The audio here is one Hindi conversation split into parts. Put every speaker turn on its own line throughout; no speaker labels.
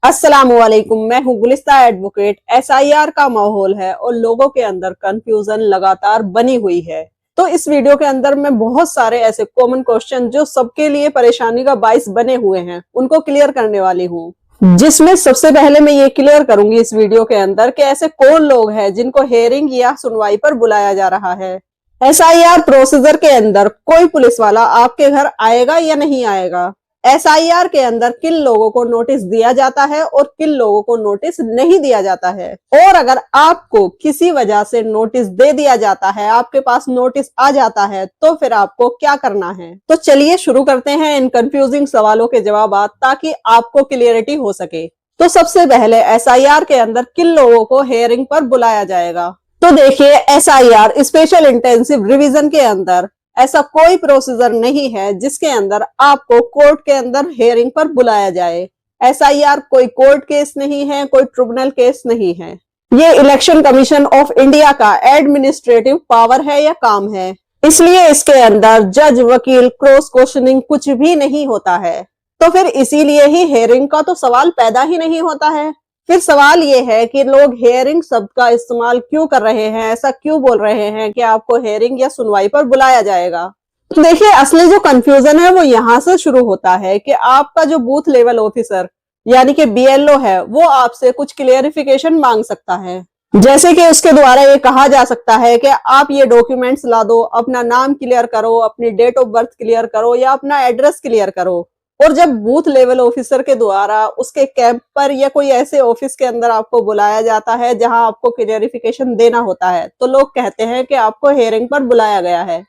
अस्सलामुअलैकुम, मैं हूँ गुलिस्ता एडवोकेट। एसआईआर का माहौल है और लोगों के अंदर कंफ्यूजन लगातार बनी हुई है। तो इस वीडियो के अंदर मैं बहुत सारे ऐसे कॉमन क्वेश्चन जो सबके लिए परेशानी का बाइस बने हुए हैं उनको क्लियर करने वाली हूँ। जिसमें सबसे पहले मैं ये क्लियर करूंगी इस वीडियो के अंदर कि ऐसे कौन लोग हैं जिनको हेयरिंग या सुनवाई पर बुलाया जा रहा है। एसआईआर प्रोसीजर के अंदर कोई पुलिस वाला आपके घर आएगा या नहीं आएगा। एसआईआर के अंदर किन लोगों को नोटिस दिया जाता है और किन लोगों को नोटिस नहीं दिया जाता है, और अगर आपको किसी वजह से नोटिस दे दिया जाता है, आपके पास नोटिस आ जाता है, तो फिर आपको क्या करना है। तो चलिए शुरू करते हैं इन कंफ्यूजिंग सवालों के जवाब ताकि आपको क्लियरिटी हो सके। तो सबसे पहले एसआईआर के अंदर किन लोगों को हेयरिंग पर बुलाया जाएगा। तो देखिए, एसआईआर स्पेशल इंटेंसिव रिवीजन के अंदर ऐसा कोई प्रोसीजर नहीं है जिसके अंदर आपको कोर्ट के अंदर हेयरिंग पर बुलाया जाए। एसआईआर कोई कोर्ट केस नहीं है, कोई ट्रिब्यूनल केस नहीं है। ये इलेक्शन कमीशन ऑफ इंडिया का एडमिनिस्ट्रेटिव पावर है या काम है, इसलिए इसके अंदर जज, वकील, क्रॉस क्वेश्चनिंग कुछ भी नहीं होता है। तो फिर इसीलिए ही हेयरिंग का तो सवाल पैदा ही नहीं होता है। फिर सवाल ये है कि लोग हेयरिंग शब्द का इस्तेमाल क्यों कर रहे हैं, ऐसा क्यों बोल रहे हैं कि आपको हेयरिंग या सुनवाई पर बुलाया जाएगा। तो देखिए, असली जो कंफ्यूजन है वो यहाँ से शुरू होता है कि आपका जो बूथ लेवल ऑफिसर यानी कि बीएलओ है वो आपसे कुछ क्लियरिफिकेशन मांग सकता है। जैसे कि उसके द्वारा ये कहा जा सकता है कि आप ये डॉक्यूमेंट्स ला दो, अपना नाम क्लियर करो, अपनी डेट ऑफ बर्थ क्लियर करो या अपना एड्रेस क्लियर करो। और जब बूथ लेवल ऑफिसर के द्वारा उसके कैंप पर या कोई ऐसे ऑफिस के अंदर आपको बुलाया जाता है जहां आपको क्लियरिफिकेशन देना होता है, तो लोग कहते हैं कि आपको हेयरिंग पर बुलाया गया है।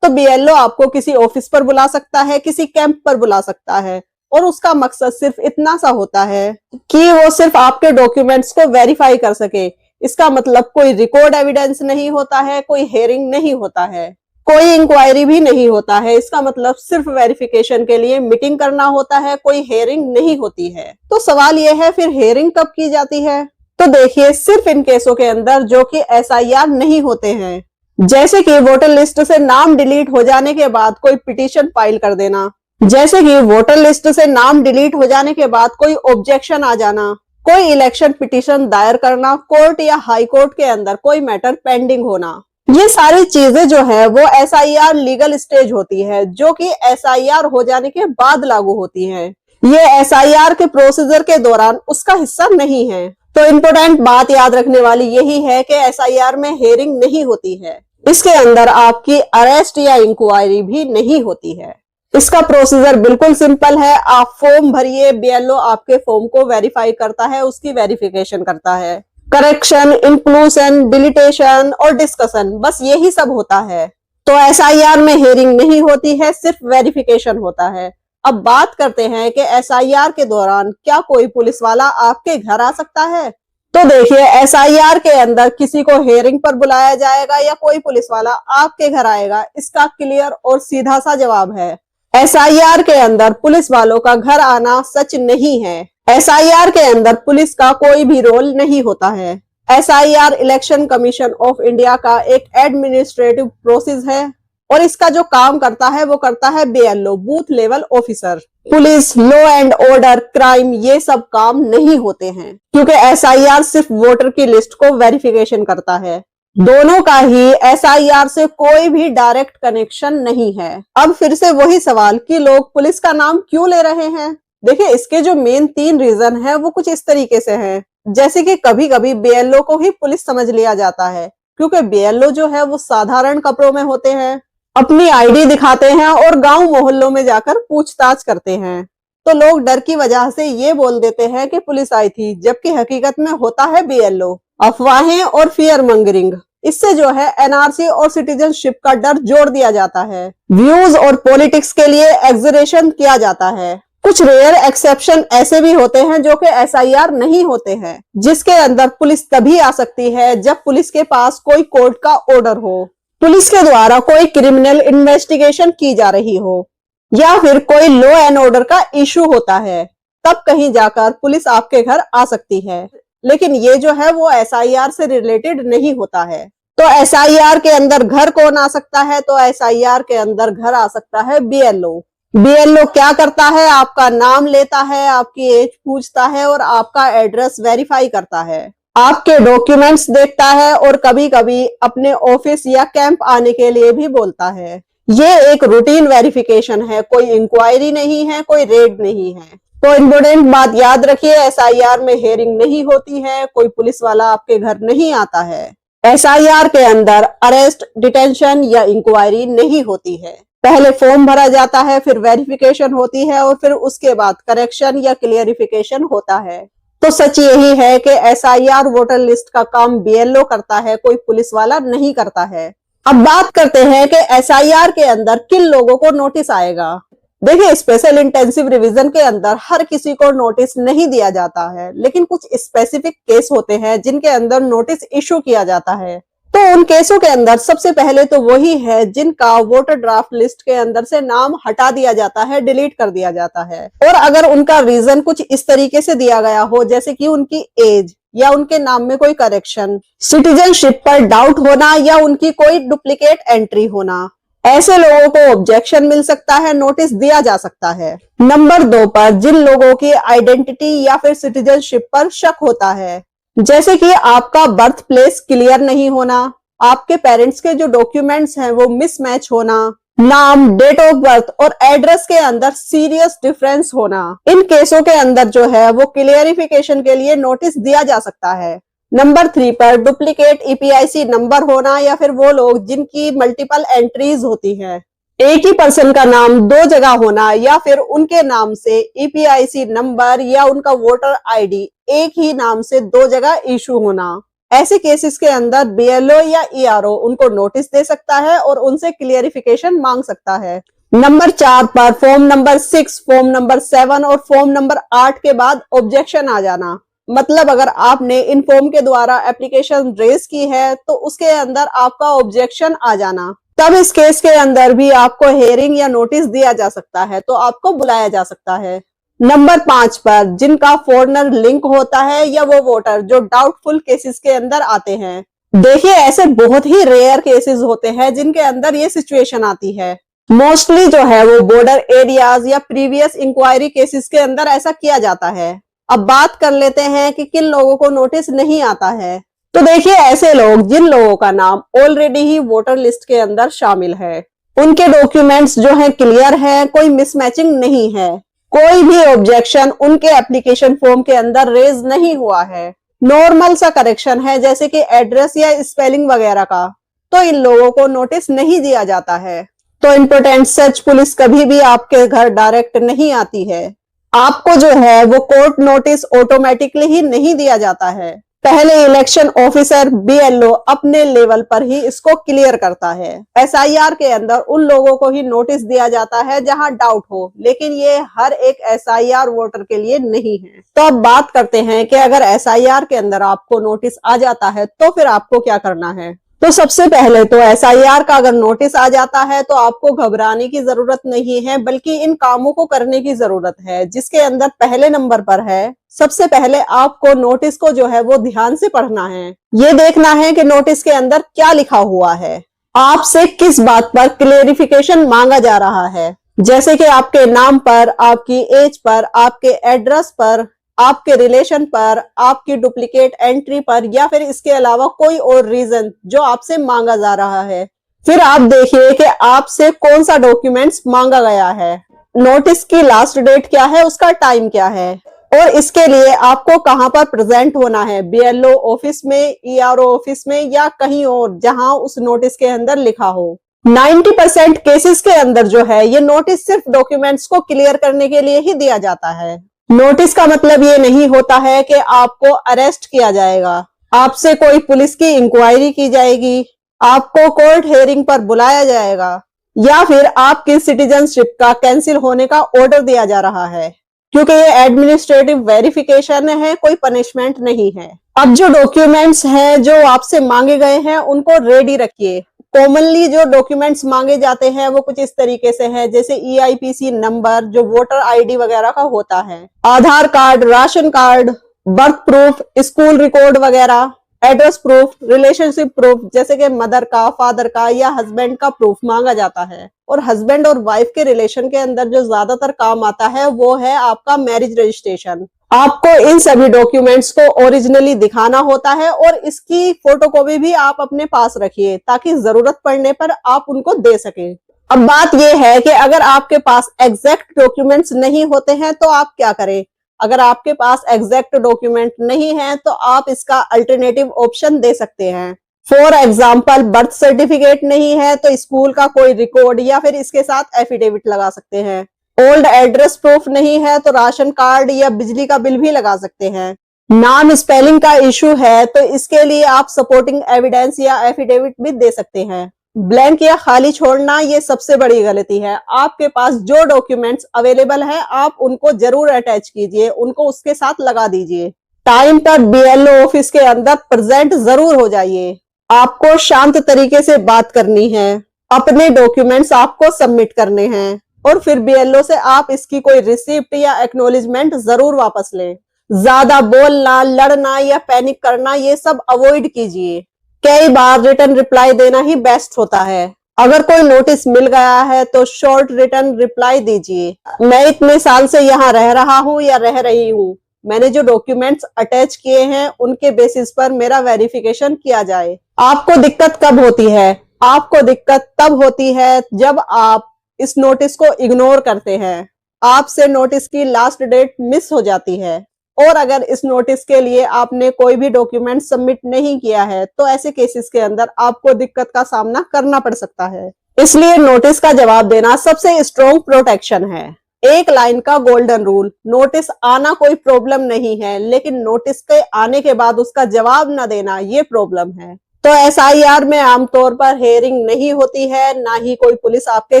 तो बीएलओ आपको किसी ऑफिस पर बुला सकता है, किसी कैंप पर बुला सकता है, और उसका मकसद सिर्फ इतना सा होता है कि वो सिर्फ आपके डॉक्यूमेंट्स को वेरीफाई कर सके। इसका मतलब कोई रिकॉर्ड एविडेंस नहीं होता है, कोई हेयरिंग नहीं होता है, कोई इंक्वायरी भी नहीं होता है। इसका मतलब सिर्फ वेरिफिकेशन के लिए मीटिंग करना होता है, कोई हेयरिंग नहीं होती है। तो सवाल यह है, फिर हेयरिंग कब की जाती है। तो देखिए, सिर्फ इन केसों के अंदर जो कि एसआईआर नहीं होते हैं, जैसे कि वोटर लिस्ट से नाम डिलीट हो जाने के बाद कोई पिटीशन फाइल कर देना, जैसे कि वोटर लिस्ट से नाम डिलीट हो जाने के बाद कोई ऑब्जेक्शन आ जाना, कोई इलेक्शन पिटीशन दायर करना, कोर्ट या हाई कोर्ट के अंदर कोई मैटर पेंडिंग होना। ये सारी चीजें जो है वो एसआईआर लीगल स्टेज होती है, जो कि एसआईआर हो जाने के बाद लागू होती है। ये एसआईआर के प्रोसीजर के दौरान उसका हिस्सा नहीं है। तो इम्पोर्टेंट बात याद रखने वाली यही है कि एसआईआर में हेयरिंग नहीं होती है, इसके अंदर आपकी अरेस्ट या इंक्वायरी भी नहीं होती है। इसका प्रोसीजर बिल्कुल सिंपल है। आप फॉर्म भरिए, बीएलओ आपके फॉर्म को वेरीफाई करता है, उसकी वेरिफिकेशन करता है। करेक्शन, इंक्लूजन, डिलीटेशन और डिस्कशन, बस यही सब होता है। तो एसआईआर में हेयरिंग नहीं होती है, सिर्फ वेरिफिकेशन होता है। अब बात करते हैं कि एसआईआर के दौरान क्या कोई पुलिस वाला आपके घर आ सकता है। तो देखिए, एसआईआर के अंदर किसी को हेयरिंग पर बुलाया जाएगा या कोई पुलिस वाला आपके घर आएगा, इसका क्लियर और सीधा सा जवाब है एसआईआर के अंदर पुलिस वालों का घर आना सच नहीं है। एसआईआर के अंदर पुलिस का कोई भी रोल नहीं होता है। SIR election commission of India का एक एडमिनिस्ट्रेटिव प्रोसेस है और इसका जो काम करता है वो करता है BLO, booth level officer. Police, law and order, crime, ये सब काम नहीं होते हैं, क्योंकि एसआईआर सिर्फ वोटर की लिस्ट को वेरिफिकेशन करता है। दोनों का ही एसआईआर से कोई भी डायरेक्ट कनेक्शन नहीं है। अब फिर से वही सवाल कि लोग पुलिस का नाम क्यों ले रहे हैं। देखिए, इसके जो मेन 3 रीजन है वो कुछ इस तरीके से हैं। जैसे कि कभी कभी बीएलओ को ही पुलिस समझ लिया जाता है, क्योंकि बीएलओ जो है वो साधारण कपड़ों में होते हैं, अपनी आईडी दिखाते हैं और गांव मोहल्लों में जाकर पूछताछ करते हैं। तो लोग डर की वजह से ये बोल देते हैं कि पुलिस आई थी, जबकि हकीकत में होता है बीएलओ। अफवाहें और फियर मंगरिंग, इससे जो है एनआरसी और सिटीजनशिप का डर जोड़ दिया जाता है। व्यूज और पॉलिटिक्स के लिए एग्जरेशन किया जाता है। कुछ रेयर एक्सेप्शन ऐसे भी होते हैं जो कि एसआईआर नहीं होते हैं, जिसके अंदर पुलिस तभी आ सकती है जब पुलिस के पास कोई कोर्ट का ऑर्डर हो, पुलिस के द्वारा कोई क्रिमिनल इन्वेस्टिगेशन की जा रही हो, या फिर कोई लॉ एंड ऑर्डर का इशू होता है, तब कहीं जाकर पुलिस आपके घर आ सकती है। लेकिन ये जो है वो एसआईआर से रिलेटेड नहीं होता है। तो एसआईआर के अंदर घर कौन आ सकता है। तो एसआईआर के अंदर घर आ सकता है बीएलओ। बीएलओ क्या करता है? आपका नाम लेता है, आपकी एज पूछता है और आपका एड्रेस वेरीफाई करता है, आपके डॉक्यूमेंट्स देखता है और कभी कभी अपने ऑफिस या कैंप आने के लिए भी बोलता है। ये एक रूटीन वेरिफिकेशन है, कोई इंक्वायरी नहीं है, कोई रेड नहीं है। तो इम्पोर्टेंट बात याद रखिए, एसआईआर में हेयरिंग नहीं होती है, कोई पुलिस वाला आपके घर नहीं आता है। एसआईआर के अंदर अरेस्ट, डिटेंशन या इंक्वायरी नहीं होती है। पहले फॉर्म भरा जाता है, फिर वेरिफिकेशन होती है और फिर उसके बाद करेक्शन या क्लियरिफिकेशन होता है। तो सच यही है कि एसआईआर वोटर लिस्ट का काम बीएलओ करता है, कोई पुलिस वाला नहीं करता है। अब बात करते हैं कि एसआईआर के अंदर किन लोगों को नोटिस आएगा। देखिए, स्पेशल इंटेंसिव रिवीजन के अंदर हर किसी को नोटिस नहीं दिया जाता है, लेकिन कुछ स्पेसिफिक केस होते हैं जिनके अंदर नोटिस इशू किया जाता है। तो उन केसों के अंदर सबसे पहले तो वही है जिनका वोटर ड्राफ्ट लिस्ट के अंदर से नाम हटा दिया जाता है, डिलीट कर दिया जाता है। और अगर उनका रीजन कुछ इस तरीके से दिया गया हो, जैसे कि उनकी एज या उनके नाम में कोई करेक्शन, सिटीजनशिप पर डाउट होना या उनकी कोई डुप्लीकेट एंट्री होना, ऐसे लोगों को ऑब्जेक्शन मिल सकता है, नोटिस दिया जा सकता है। नंबर 2 पर जिन लोगों की आइडेंटिटी या फिर सिटीजनशिप पर शक होता है, जैसे कि आपका बर्थ प्लेस क्लियर नहीं होना, आपके पेरेंट्स के जो डॉक्यूमेंट्स हैं वो मिसमैच होना, नाम, डेट ऑफ बर्थ और एड्रेस के अंदर सीरियस डिफरेंस होना, इन केसों के अंदर जो है वो क्लियरिफिकेशन के लिए नोटिस दिया जा सकता है। नंबर 3 पर डुप्लीकेट ईपीआईसी नंबर होना या फिर वो लोग जिनकी मल्टीपल एंट्रीज होती है, एक ही पर्सन का नाम 2 जगह होना या फिर उनके नाम से ईपीआईसी नंबर या उनका वोटर आईडी एक ही नाम से 2 जगह इशू होना, ऐसे केसेस के अंदर बीएलओ या ईआरओ उनको नोटिस दे सकता है और उनसे क्लियरिफिकेशन मांग सकता है। नंबर 4 पर फॉर्म नंबर 6, फॉर्म नंबर 7 और फॉर्म नंबर 8 के बाद ऑब्जेक्शन आ जाना, मतलब अगर आपने इन फॉर्म के द्वारा एप्लीकेशन रेज की है तो उसके अंदर आपका ऑब्जेक्शन आ जाना, तब इस केस के अंदर भी आपको हेयरिंग या नोटिस दिया जा सकता है, तो आपको बुलाया जा सकता है। नंबर 5 पर जिनका फॉरेनर लिंक होता है या वो वोटर जो डाउटफुल केसेस के अंदर आते हैं। देखिए, ऐसे बहुत ही रेयर केसेस होते हैं जिनके अंदर ये सिचुएशन आती है। मोस्टली जो है वो बॉर्डर एरियाज या प्रीवियस इंक्वायरी केसेस के अंदर ऐसा किया जाता है। अब बात कर लेते हैं कि किन लोगों को नोटिस नहीं आता है। तो देखिए, ऐसे लोग जिन लोगों का नाम ऑलरेडी ही वोटर लिस्ट के अंदर शामिल है, उनके डॉक्यूमेंट्स जो है क्लियर है, कोई मिसमैचिंग नहीं है, कोई भी ऑब्जेक्शन उनके एप्लीकेशन फॉर्म के अंदर रेज नहीं हुआ है, नॉर्मल सा करेक्शन है जैसे कि एड्रेस या स्पेलिंग वगैरह का, तो इन लोगों को नोटिस नहीं दिया जाता है। तो इम्पोर्टेंट सच, पुलिस कभी भी आपके घर डायरेक्ट नहीं आती है, आपको जो है वो कोर्ट नोटिस ऑटोमेटिकली ही नहीं दिया जाता है। पहले इलेक्शन ऑफिसर बीएलओ अपने लेवल पर ही इसको क्लियर करता है। एसआईआर के अंदर उन लोगों को ही नोटिस दिया जाता है जहां डाउट हो, लेकिन ये हर एक एसआईआर वोटर के लिए नहीं है। तो अब बात करते हैं कि अगर एसआईआर के अंदर आपको नोटिस आ जाता है तो फिर आपको क्या करना है। तो सबसे पहले तो एसआईआर का अगर नोटिस आ जाता है तो आपको घबराने की जरूरत नहीं है, बल्कि इन कामों को करने की जरूरत है, जिसके अंदर पहले नंबर पर है, सबसे पहले आपको नोटिस को जो है वो ध्यान से पढ़ना है। ये देखना है कि नोटिस के अंदर क्या लिखा हुआ है, आपसे किस बात पर क्लेरिफिकेशन मांगा जा रहा है, जैसे कि आपके नाम पर, आपकी एज पर, आपके एड्रेस पर, आपके रिलेशन पर, आपकी डुप्लीकेट एंट्री पर, या फिर इसके अलावा कोई और रीजन जो आपसे मांगा जा रहा है। फिर आप देखिए कि आपसे कौन सा डॉक्यूमेंट्स मांगा गया है, नोटिस की लास्ट डेट क्या है, उसका टाइम क्या है, और इसके लिए आपको कहां पर प्रेजेंट होना है, बीएलओ ऑफिस में, ईआरओ ऑफिस में या कहीं और जहां उस नोटिस के अंदर लिखा हो। 90% केसेस के अंदर जो है ये नोटिस सिर्फ डॉक्यूमेंट्स को क्लियर करने के लिए ही दिया जाता है। नोटिस का मतलब ये नहीं होता है कि आपको अरेस्ट किया जाएगा, आपसे कोई पुलिस की इंक्वायरी की जाएगी, आपको कोर्ट हियरिंग पर बुलाया जाएगा, या फिर आपकी सिटीजनशिप का कैंसिल होने का ऑर्डर दिया जा रहा है, क्योंकि ये एडमिनिस्ट्रेटिव वेरिफिकेशन है, कोई पनिशमेंट नहीं है। अब जो डॉक्यूमेंट्स हैं जो आपसे मांगे गए हैं उनको रेडी रखिए। कॉमनली जो डॉक्यूमेंट्स मांगे जाते हैं वो कुछ इस तरीके से है, जैसे ईआईपीसी नंबर जो वोटर आईडी वगैरह का होता है, Aadhaar card, ration card, birth proof, school record वगैरह, एड्रेस प्रूफ, रिलेशनशिप प्रूफ जैसे कि मदर का, फादर का या हस्बैंड का प्रूफ मांगा जाता है, और हस्बैंड और वाइफ के रिलेशन के अंदर जो ज्यादातर काम आता है वो है आपका मैरिज रजिस्ट्रेशन। आपको इन सभी डॉक्यूमेंट्स को ओरिजिनली दिखाना होता है और इसकी फोटोकॉपी भी आप अपने पास रखिए ताकि जरूरत पड़ने पर आप उनको दे सकें। अब बात यह है कि अगर आपके पास एग्जैक्ट डॉक्यूमेंट्स नहीं होते हैं तो आप क्या करें। अगर आपके पास एग्जैक्ट डॉक्यूमेंट नहीं है तो आप इसका अल्टरनेटिव ऑप्शन दे सकते हैं। फॉर एग्जाम्पल बर्थ सर्टिफिकेट नहीं है तो स्कूल का कोई रिकॉर्ड या फिर इसके साथ एफिडेविट लगा सकते हैं। ओल्ड एड्रेस प्रूफ नहीं है तो राशन कार्ड या बिजली का बिल भी लगा सकते हैं। नाम स्पेलिंग का इशू है तो इसके लिए आप सपोर्टिंग एविडेंस या एफिडेविट भी दे सकते हैं। ब्लैंक या खाली छोड़ना ये सबसे बड़ी गलती है। आपके पास जो डॉक्यूमेंट्स अवेलेबल है आप उनको जरूर अटैच कीजिए, उनको उसके साथ लगा दीजिए। टाइम पर बीएलओ ऑफिस के अंदर प्रेजेंट जरूर हो जाइए। आपको शांत तरीके से बात करनी है, अपने डॉक्यूमेंट्स आपको सबमिट करने हैं और फिर बीएलओ से आप इसकी कोई रिसिप्ट या एक्नॉलेजमेंट जरूर वापस लें। ज्यादा बोलना, लड़ना या पैनिक करना ये सब अवॉइड कीजिए। कई बार रिटर्न रिप्लाई देना ही बेस्ट होता है। अगर कोई नोटिस मिल गया है तो शॉर्ट रिटर्न रिप्लाई दीजिए। मैं इतने साल से यहाँ रह रहा हूँ या रह रही हूँ, मैंने जो डॉक्यूमेंट्स अटैच किए हैं उनके बेसिस पर मेरा वेरिफिकेशन किया जाए। आपको दिक्कत कब होती है? आपको दिक्कत तब होती है जब आप इस नोटिस को इग्नोर करते हैं, आपसे नोटिस की लास्ट डेट मिस हो जाती है और अगर इस नोटिस के लिए आपने कोई भी डॉक्यूमेंट सबमिट नहीं किया है तो ऐसे केसेस के अंदर आपको दिक्कत का सामना करना पड़ सकता है। इसलिए नोटिस का जवाब देना सबसे स्ट्रॉन्ग प्रोटेक्शन है। एक लाइन का गोल्डन रूल, नोटिस आना कोई प्रॉब्लम नहीं है लेकिन नोटिस के आने के बाद उसका जवाब न देना ये प्रॉब्लम है। तो एसआईआर में आमतौर पर हेयरिंग नहीं होती है, ना ही कोई पुलिस आपके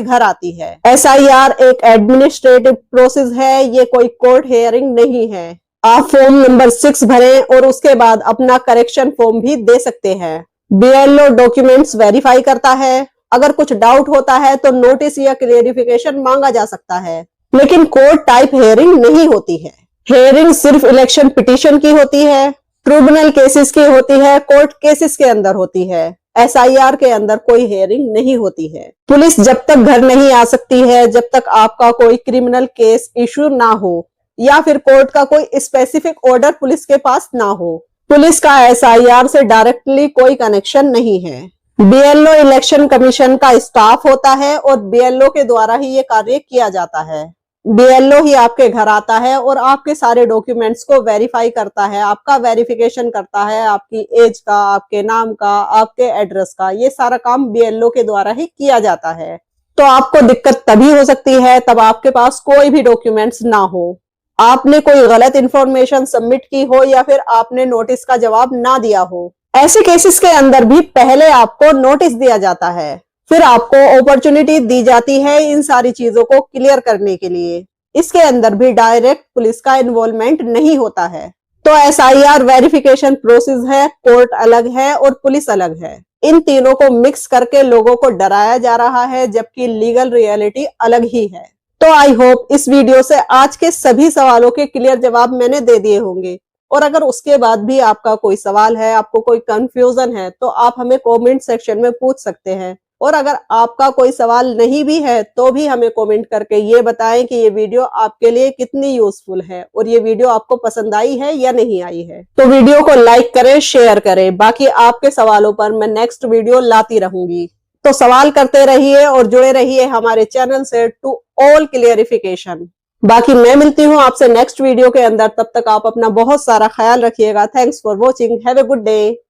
घर आती है। एसआईआर एक एडमिनिस्ट्रेटिव प्रोसेस है, ये कोई कोर्ट हेयरिंग नहीं है। आप फॉर्म नंबर 6 भरें और उसके बाद अपना करेक्शन फॉर्म भी दे सकते हैं। बीएलओ डॉक्यूमेंट्स वेरीफाई करता है। अगर कुछ डाउट होता है तो नोटिस या क्लेरिफिकेशन मांगा जा सकता है, लेकिन कोर्ट टाइप हेयरिंग नहीं होती है। हेयरिंग सिर्फ इलेक्शन पिटीशन की होती है, ट्रिब्यूनल केसेस की होती है, कोर्ट केसेस के अंदर होती है। एसआईआर के अंदर कोई हेयरिंग नहीं होती है। पुलिस जब तक घर नहीं आ सकती है जब तक आपका कोई क्रिमिनल केस इशू ना हो या फिर कोर्ट का कोई स्पेसिफिक ऑर्डर पुलिस के पास ना हो। पुलिस का एसआईआर से डायरेक्टली कोई कनेक्शन नहीं है। बीएलओ इलेक्शन कमीशन का स्टाफ होता है और बीएलओ के द्वारा ही ये कार्य किया जाता है। बीएलओ ही आपके घर आता है और आपके सारे डॉक्यूमेंट्स को वेरीफाई करता है, आपका वेरिफिकेशन करता है, आपकी एज का, आपके नाम का, आपके एड्रेस का, ये सारा काम बीएलओ के द्वारा ही किया जाता है। तो आपको दिक्कत तभी हो सकती है तब आपके पास कोई भी डॉक्यूमेंट्स ना हो, आपने कोई गलत इंफॉर्मेशन सबमिट की हो या फिर आपने नोटिस का जवाब ना दिया हो। ऐसे केसेस के अंदर भी पहले आपको नोटिस दिया जाता है, फिर आपको अपॉर्चुनिटी दी जाती है इन सारी चीजों को क्लियर करने के लिए। इसके अंदर भी डायरेक्ट पुलिस का इन्वॉल्वमेंट नहीं होता है। तो एसआईआर वेरिफिकेशन प्रोसेस है, कोर्ट अलग है और पुलिस अलग है। इन तीनों को मिक्स करके लोगों को डराया जा रहा है जबकि लीगल रियलिटी अलग ही है। तो आई होप इस वीडियो से आज के सभी सवालों के क्लियर जवाब मैंने दे दिए होंगे और अगर उसके बाद भी आपका कोई सवाल है, आपको कोई कंफ्यूजन है तो आप हमें कमेंट सेक्शन में पूछ सकते हैं और अगर आपका कोई सवाल नहीं भी है तो भी हमें कमेंट करके ये बताएं कि ये वीडियो आपके लिए कितनी यूजफुल है और ये वीडियो आपको पसंद आई है या नहीं आई है। तो वीडियो को लाइक करें, शेयर करें। बाकी आपके सवालों पर मैं नेक्स्ट वीडियो लाती रहूंगी। तो सवाल करते रहिए और जुड़े रहिए हमारे चैनल से टू ऑल क्लियरिफिकेशन। बाकी मैं मिलती हूँ आपसे नेक्स्ट वीडियो के अंदर, तब तक आप अपना बहुत सारा ख्याल रखिएगा। Thanks for watching, have a good day.